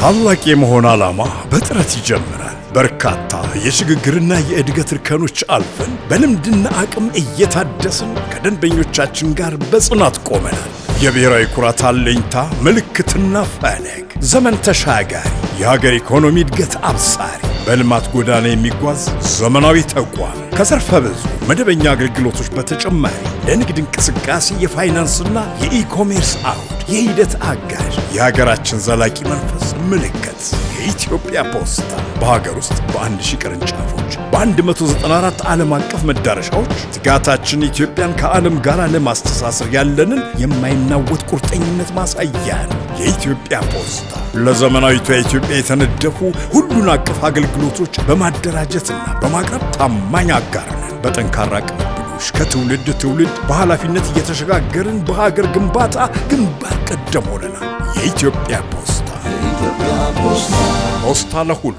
ታላቅ የመሆን ዓላማ በጥረት ይጀምራል። በርካታ የሽግግርና የእድገት እርከኖች አልፈን በልምድና አቅም እየታደስን ከደንበኞቻችን ጋር በጽናት ቆመናል። የብሔራዊ ኩራት አለኝታ ምልክትና ፈለግ፣ ዘመን ተሻጋሪ የሀገር ኢኮኖሚ እድገት አብሳሪ፣ በልማት ጎዳና የሚጓዝ ዘመናዊ ተቋም ከዘርፈ ብዙ መደበኛ አገልግሎቶች በተጨማሪ ለንግድ እንቅስቃሴ የፋይናንስና የኢኮሜርስ አውድ የሂደት አጋዥ፣ የሀገራችን ዘላቂ መንፈስ ምልክት የኢትዮጵያ ፖስታ በሀገር ውስጥ በ1000 ቅርንጫፎች በ194 ዓለም አቀፍ መዳረሻዎች ትጋታችን ኢትዮጵያን ከዓለም ጋር ለማስተሳሰር ያለንን የማይናወጥ ቁርጠኝነት ማሳያ ነው። የኢትዮጵያ ፖስታ ለዘመናዊቷ ኢትዮጵያ የተነደፉ ሁሉን አቀፍ አገልግሎቶች በማደራጀትና በማቅረብ ታማኝ አጋር ነን። በጠንካራ ቅንብሎች ከትውልድ ትውልድ በኃላፊነት እየተሸጋገርን በሀገር ግንባታ ግንባር ቀደም ሆነናል። የኢትዮጵያ ፖስታ ፖስታ ለሁሉ